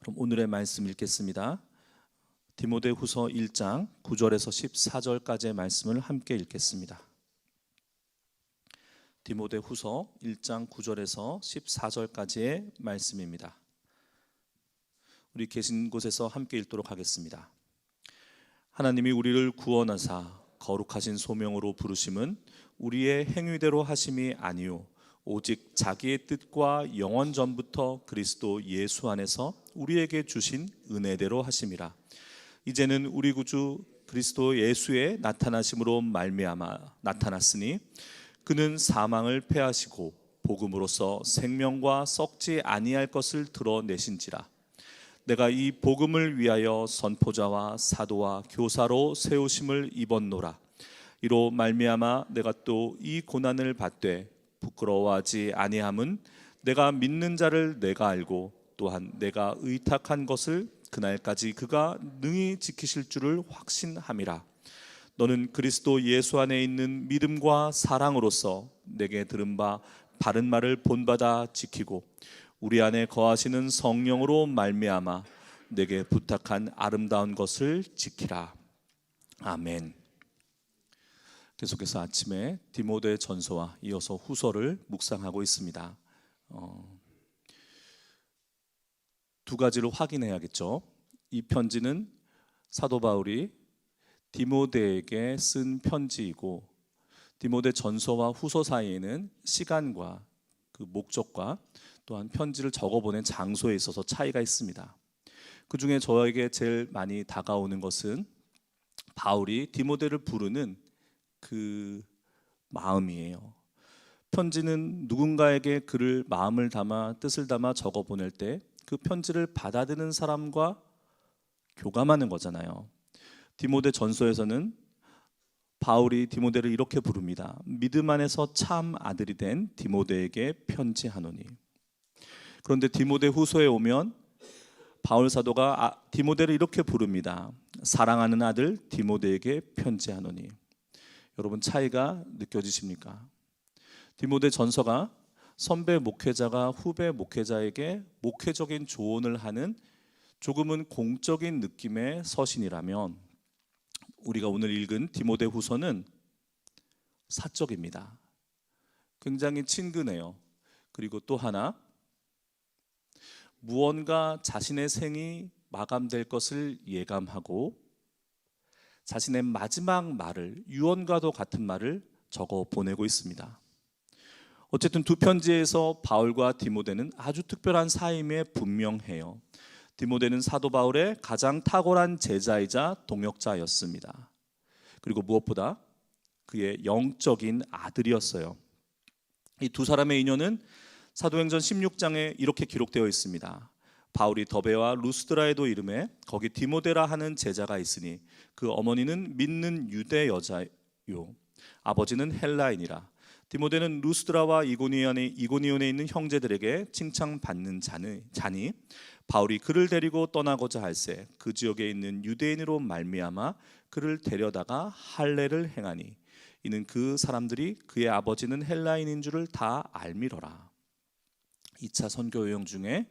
그럼 오늘의 말씀 읽겠습니다. 디모데후서 1장 9절에서 14절까지의 말씀을 함께 읽겠습니다. 디모데후서 1장 9절에서 14절까지의 말씀입니다. 우리 계신 곳에서 함께 읽도록 하겠습니다. 하나님이 우리를 구원하사 거룩하신 소명으로 부르심은 우리의 행위대로 하심이 아니요 오직 자기의 뜻과 영원 전부터 그리스도 예수 안에서 우리에게 주신 은혜대로 하심이라. 이제는 우리 구주 그리스도 예수의 나타나심으로 말미암아 나타났으니 그는 사망을 패하시고 복음으로써 생명과 썩지 아니할 것을 드러내신지라. 내가 이 복음을 위하여 선포자와 사도와 교사로 세우심을 입었노라. 이로 말미암아 내가 또 이 고난을 받되 부끄러워하지 아니함은 내가 믿는 자를 내가 알고 또한 내가 의탁한 것을 그날까지 그가 능히 지키실 줄을 확신함이라. 너는 그리스도 예수 안에 있는 믿음과 사랑으로서 내게 들은 바 바른 말을 본받아 지키고 우리 안에 거하시는 성령으로 말미암아 내게 부탁한 아름다운 것을 지키라. 아멘. 계속해서 아침에 디모데 전서와 이어서 후서를 묵상하고 있습니다. 두 가지를 확인해야겠죠. 이 편지는 사도 바울이 디모데에게 쓴 편지이고, 디모데 전서와 후서 사이에는 시간과 그 목적과 또한 편지를 적어보낸 장소에 있어서 차이가 있습니다. 그 중에 저에게 제일 많이 다가오는 것은 바울이 디모데를 부르는 그 마음이에요. 편지는 누군가에게 글을 마음을 담아 뜻을 담아 적어 보낼 때 그 편지를 받아드는 사람과 교감하는 거잖아요. 디모데 전서에서는 바울이 디모데를 이렇게 부릅니다. 믿음 안에서 참 아들이 된 디모데에게 편지하노니. 그런데 디모데 후서에 오면 바울 사도가 디모데를 이렇게 부릅니다. 사랑하는 아들 디모데에게 편지하노니. 여러분, 차이가 느껴지십니까? 디모데 전서가 선배 목회자가 후배 목회자에게 목회적인 조언을 하는 조금은 공적인 느낌의 서신이라면, 우리가 오늘 읽은 디모데 후서는 사적입니다. 굉장히 친근해요. 그리고 또 하나, 무언가 자신의 생이 마감될 것을 예감하고 자신의 마지막 말을, 유언과도 같은 말을 적어 보내고 있습니다. 어쨌든 두 편지에서 바울과 디모데는 아주 특별한 사이임에 분명해요. 디모데는 사도 바울의 가장 탁월한 제자이자 동역자였습니다. 그리고 무엇보다 그의 영적인 아들이었어요. 이 두 사람의 인연은 사도행전 16장에 이렇게 기록되어 있습니다. 바울이 더베와 루스드라에도 이름에 거기 디모데라 하는 제자가 있으니 그 어머니는 믿는 유대 여자요 아버지는 헬라인이라. 디모데는 루스드라와 이고니온에 있는 형제들에게 칭찬받는 자니 바울이 그를 데리고 떠나고자 할새 그 지역에 있는 유대인으로 말미암아 그를 데려다가 할례를 행하니 이는 그 사람들이 그의 아버지는 헬라인인 줄을 다 알미러라. 2차 선교 여행 중에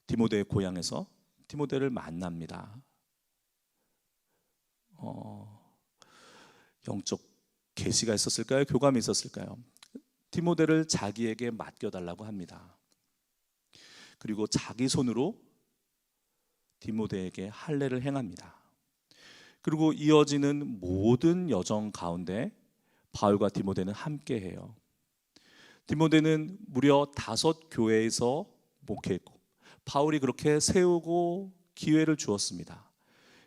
디모데의 고향에서 디모데를 만납니다. 영적 계시가 있었을까요? 교감이 있었을까요? 디모데를 자기에게 맡겨달라고 합니다. 그리고 자기 손으로 디모데에게 할례를 행합니다. 그리고 이어지는 모든 여정 가운데 바울과 디모데는 함께해요. 디모데는 무려 5교회에서 목회했고 바울이 그렇게 세우고 기회를 주었습니다.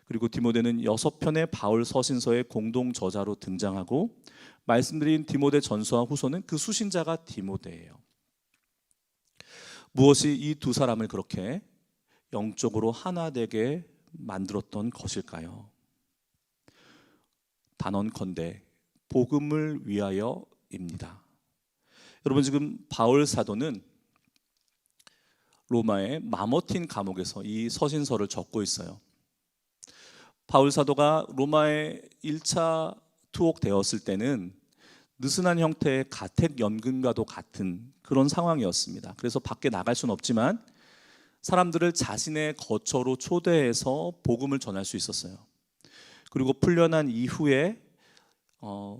그리고 디모데는 6편의 바울 서신서의 공동 저자로 등장하고 말씀드린 디모데 전서와 후서는 그 수신자가 디모데예요. 무엇이 이 두 사람을 그렇게 영적으로 하나 되게 만들었던 것일까요? 단언컨대 복음을 위하여입니다. 여러분, 지금 바울 사도는 로마의 마머틴 감옥에서 이 서신서를 적고 있어요. 바울 사도가 로마에 1차 투옥되었을 때는 느슨한 형태의 가택연금과도 같은 그런 상황이었습니다. 그래서 밖에 나갈 수는 없지만 사람들을 자신의 거처로 초대해서 복음을 전할 수 있었어요. 그리고 풀려난 이후에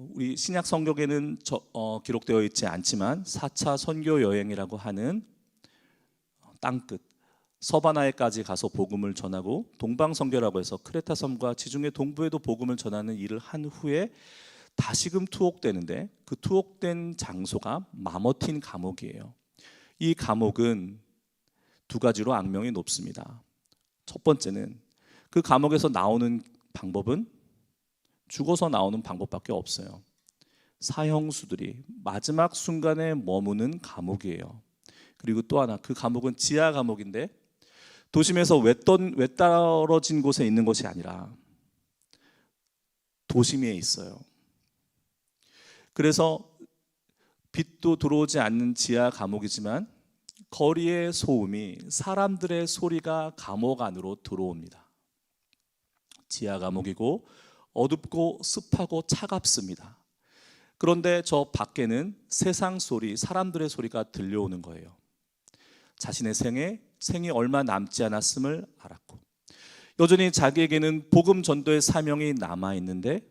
우리 신약 성경에는 기록되어 있지 않지만 4차 선교 여행이라고 하는 땅끝 서바나에까지 가서 복음을 전하고 동방선교라고 해서 크레타 섬과 지중해 동부에도 복음을 전하는 일을 한 후에 다시금 투옥되는데, 그 투옥된 장소가 마머틴 감옥이에요. 이 감옥은 두 가지로 악명이 높습니다. 첫 번째는 그 감옥에서 나오는 방법은 죽어서 나오는 방법밖에 없어요. 사형수들이 마지막 순간에 머무는 감옥이에요. 그리고 또 하나, 그 감옥은 지하 감옥인데 도심에서 외떨어진 곳에 있는 것이 아니라 도심 위에 있어요. 그래서 빛도 들어오지 않는 지하 감옥이지만 거리의 소음이, 사람들의 소리가 감옥 안으로 들어옵니다. 지하 감옥이고 어둡고 습하고 차갑습니다. 그런데 저 밖에는 세상 소리, 사람들의 소리가 들려오는 거예요. 자신의 생이 얼마 남지 않았음을 알았고, 여전히 자기에게는 복음 전도의 사명이 남아 있는데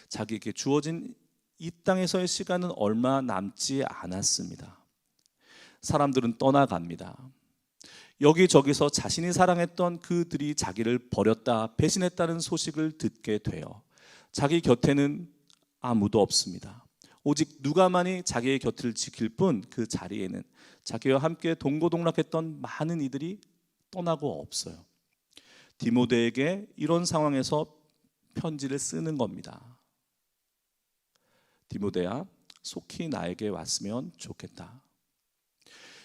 자기에게 주어진 이 땅에서의 시간은 얼마 남지 않았습니다. 사람들은 떠나갑니다. 여기저기서 자신이 사랑했던 그들이 자기를 버렸다, 배신했다는 소식을 듣게 돼요. 자기 곁에는 아무도 없습니다. 오직 누가만이 자기의 곁을 지킬 뿐, 그 자리에는 자기와 함께 동고동락했던 많은 이들이 떠나고 없어요. 디모데에게 이런 상황에서 편지를 쓰는 겁니다. 디모데야, 속히 나에게 왔으면 좋겠다.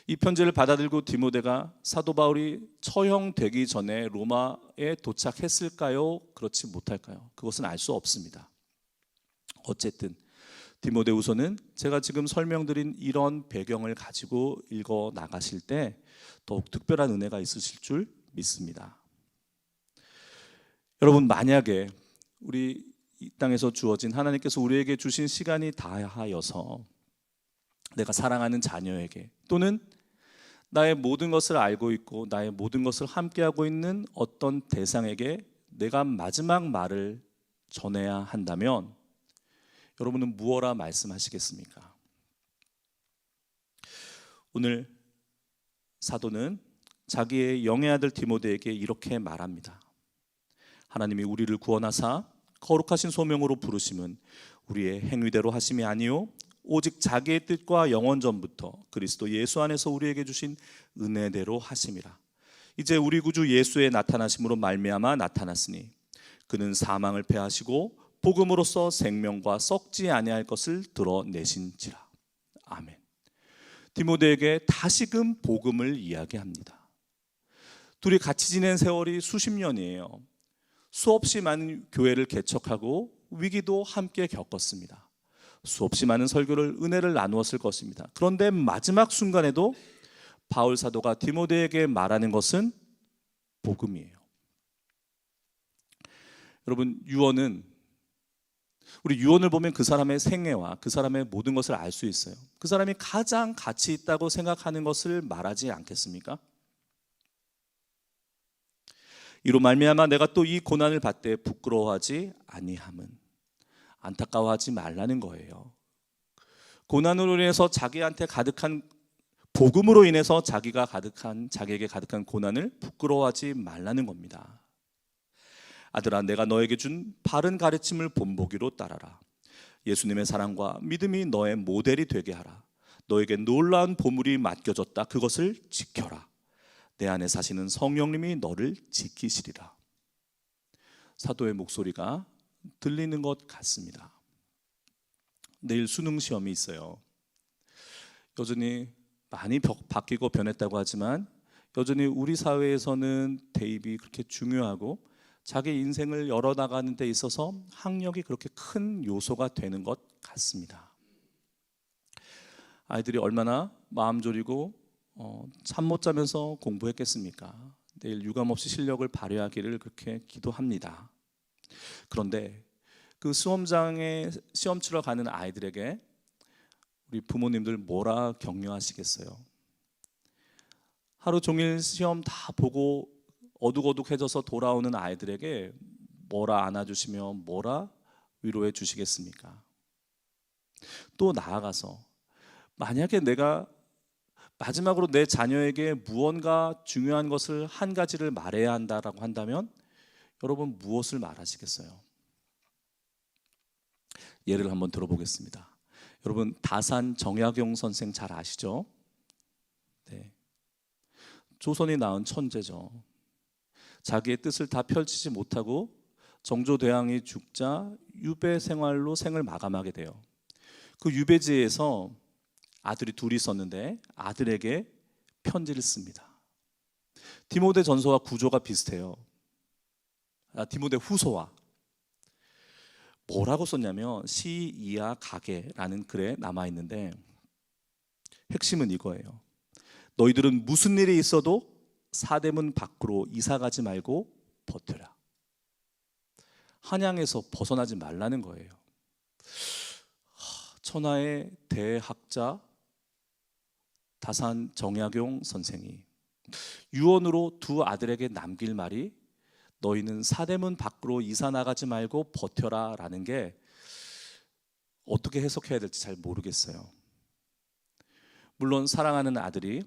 이 편지를 받아들고 디모데가 사도 바울이 처형되기 전에 로마에 도착했을까요? 그렇지 못할까요? 그것은 알 수 없습니다. 어쨌든 디모데후서는 제가 지금 설명드린 이런 배경을 가지고 읽어 나가실 때 더욱 특별한 은혜가 있으실 줄 믿습니다. 여러분, 만약에 우리 이 땅에서 주어진, 하나님께서 우리에게 주신 시간이 다하여서 내가 사랑하는 자녀에게, 또는 나의 모든 것을 알고 있고 나의 모든 것을 함께하고 있는 어떤 대상에게 내가 마지막 말을 전해야 한다면 여러분은 무엇라 말씀하시겠습니까? 오늘 사도는 자기의 영의 아들 디모데에게 이렇게 말합니다. 하나님이 우리를 구원하사 거룩하신 소명으로 부르심은 우리의 행위대로 하심이 아니요 오직 자기의 뜻과 영원 전부터 그리스도 예수 안에서 우리에게 주신 은혜대로 하심이라. 이제 우리 구주 예수의 나타나심으로 말미암아 나타났으니 그는 사망을 패하시고 복음으로써 생명과 썩지 아니할 것을 드러내신지라. 아멘. 디모데에게 다시금 복음을 이야기합니다. 둘이 같이 지낸 세월이 수십 년이에요. 수없이 많은 교회를 개척하고 위기도 함께 겪었습니다. 수없이 많은 설교를, 은혜를 나누었을 것입니다. 그런데 마지막 순간에도 바울 사도가 디모데에게 말하는 것은 복음이에요. 여러분, 우리 유언을 보면 그 사람의 생애와 그 사람의 모든 것을 알 수 있어요. 그 사람이 가장 가치 있다고 생각하는 것을 말하지 않겠습니까? 이로 말미암아 내가 또 이 고난을 받되 부끄러워하지 아니함은, 안타까워하지 말라는 거예요. 고난으로 인해서 자기한테 가득한, 복음으로 인해서 자기에게 가득한 고난을 부끄러워하지 말라는 겁니다. 아들아, 내가 너에게 준 바른 가르침을 본보기로 따라라. 예수님의 사랑과 믿음이 너의 모델이 되게 하라. 너에게 놀라운 보물이 맡겨졌다. 그것을 지켜라. 내 안에 사시는 성령님이 너를 지키시리라. 사도의 목소리가 들리는 것 같습니다. 내일 수능 시험이 있어요. 여전히 많이 바뀌고 변했다고 하지만 여전히 우리 사회에서는 대입이 그렇게 중요하고 자기 인생을 열어나가는 데 있어서 학력이 그렇게 큰 요소가 되는 것 같습니다. 아이들이 얼마나 마음 졸이고 잠 못 자면서 공부했겠습니까? 내일 유감없이 실력을 발휘하기를 그렇게 기도합니다. 그런데 그 시험장에 시험 치러 가는 아이들에게 우리 부모님들 뭐라 격려하시겠어요? 하루 종일 시험 다 보고 어둑어둑해져서 돌아오는 아이들에게 뭐라 안아주시며 뭐라 위로해 주시겠습니까? 또 나아가서 만약에 내가 마지막으로 내 자녀에게 무언가 중요한 것을 한 가지를 말해야 한다라고 한다면 여러분 무엇을 말하시겠어요? 예를 한번 들어보겠습니다. 여러분 다산 정약용 선생 잘 아시죠? 네. 조선이 낳은 천재죠. 자기의 뜻을 다 펼치지 못하고 정조대왕이 죽자 유배 생활로 생을 마감하게 돼요. 그 유배지에서 아들이 둘이 있었는데 아들에게 편지를 씁니다. 디모데 전서와 구조가 비슷해요. 디모데 후서와 뭐라고 썼냐면 시이아 가게라는 글에 남아 있는데 핵심은 이거예요. 너희들은 무슨 일이 있어도 사대문 밖으로 이사 가지 말고 버텨라. 한양에서 벗어나지 말라는 거예요. 천하의 대학자 다산 정약용 선생이 유언으로 두 아들에게 남길 말이 너희는 사대문 밖으로 이사 나가지 말고 버텨라 라는 게 어떻게 해석해야 될지 잘 모르겠어요. 물론 사랑하는 아들이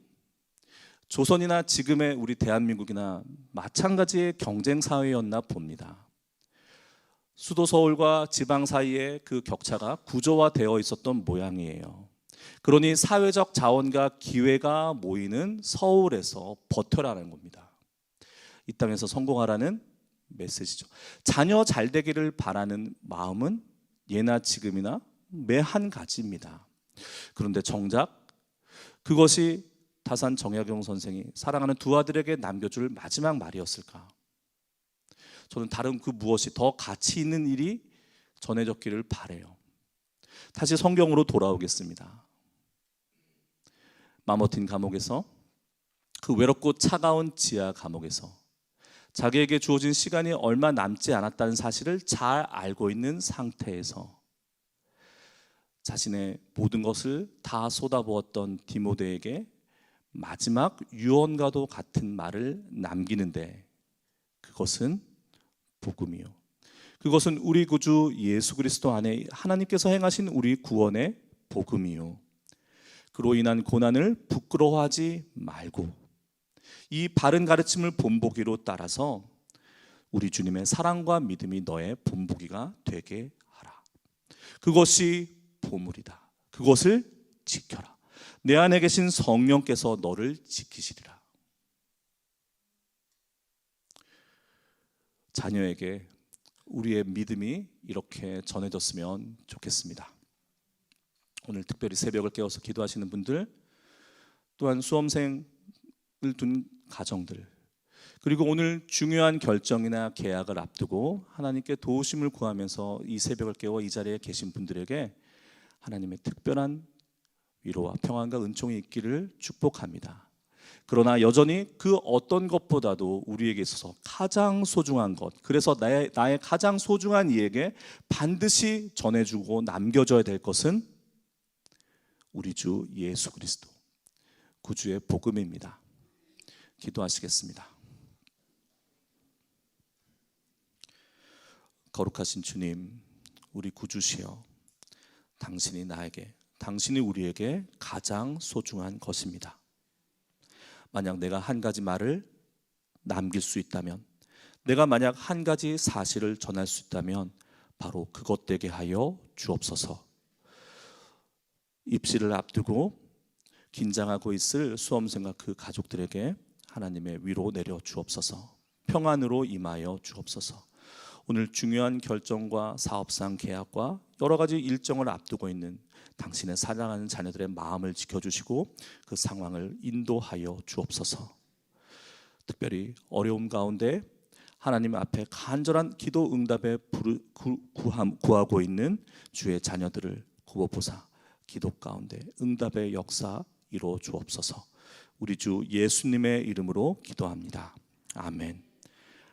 조선이나 지금의 우리 대한민국이나 마찬가지의 경쟁 사회였나 봅니다. 수도 서울과 지방 사이의 그 격차가 구조화되어 있었던 모양이에요. 그러니 사회적 자원과 기회가 모이는 서울에서 버텨라는 겁니다. 이 땅에서 성공하라는 메시지죠. 자녀 잘 되기를 바라는 마음은 예나 지금이나 매 한 가지입니다. 그런데 정작 그것이 다산 정약용 선생이 사랑하는 두 아들에게 남겨줄 마지막 말이었을까? 저는 다른 그 무엇이 더 가치 있는 일이 전해졌기를 바라요. 다시 성경으로 돌아오겠습니다. 마머틴 감옥에서 그 외롭고 차가운 지하 감옥에서 자기에게 주어진 시간이 얼마 남지 않았다는 사실을 잘 알고 있는 상태에서 자신의 모든 것을 다 쏟아부었던 디모데에게 마지막 유언과도 같은 말을 남기는데 그것은 복음이요. 그것은 우리 구주 예수 그리스도 안에 하나님께서 행하신 우리 구원의 복음이요. 그로 인한 고난을 부끄러워하지 말고 이 바른 가르침을 본보기로 따라서 우리 주님의 사랑과 믿음이 너의 본보기가 되게 하라. 그것이 보물이다. 그것을 지켜라. 내 안에 계신 성령께서 너를 지키시리라. 자녀에게 우리의 믿음이 이렇게 전해졌으면 좋겠습니다. 오늘 특별히 새벽을 깨워서 기도하시는 분들, 또한 수험생을 둔 가정들, 그리고 오늘 중요한 결정이나 계약을 앞두고 하나님께 도우심을 구하면서 이 새벽을 깨워 이 자리에 계신 분들에게 하나님의 특별한 위로와 평안과 은총이 있기를 축복합니다. 그러나 여전히 그 어떤 것보다도 우리에게 있어서 가장 소중한 것, 그래서 나의 가장 소중한 이에게 반드시 전해주고 남겨줘야 될 것은 우리 주 예수 그리스도 구주의 복음입니다. 기도하시겠습니다. 거룩하신 주님, 우리 구주시여, 당신이 나에게, 당신이 우리에게 가장 소중한 것입니다. 만약 내가 한 가지 말을 남길 수 있다면, 내가 만약 한 가지 사실을 전할 수 있다면 바로 그것 되게 하여 주옵소서. 입시를 앞두고 긴장하고 있을 수험생과 그 가족들에게 하나님의 위로 내려 주옵소서. 평안으로 임하여 주옵소서. 오늘 중요한 결정과 사업상 계약과 여러 가지 일정을 앞두고 있는 당신의 사랑하는 자녀들의 마음을 지켜주시고 그 상황을 인도하여 주옵소서. 특별히 어려움 가운데 하나님 앞에 간절한 기도 응답에 구하고 있는 주의 자녀들을 구워보사 기도 가운데 응답의 역사 이루어 주옵소서. 우리 주 예수님의 이름으로 기도합니다. 아멘.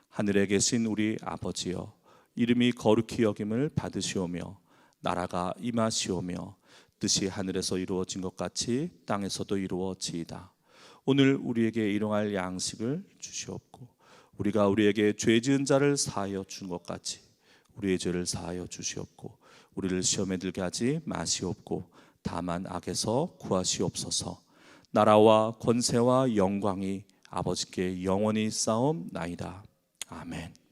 하늘에 계신 우리 아버지여, 이름이 거룩히 여김을 받으시오며 나라가 임하시오며 뜻이 하늘에서 이루어진 것 같이 땅에서도 이루어지이다. 오늘 우리에게 일용할 양식을 주시옵고 우리가 우리에게 죄 지은 자를 사하여 준 것 같이 우리의 죄를 사하여 주시옵고 우리를 시험에 들게 하지 마시옵고 다만 악에서 구하시옵소서. 나라와 권세와 영광이 아버지께 영원히 쌓옵나이다. 아멘.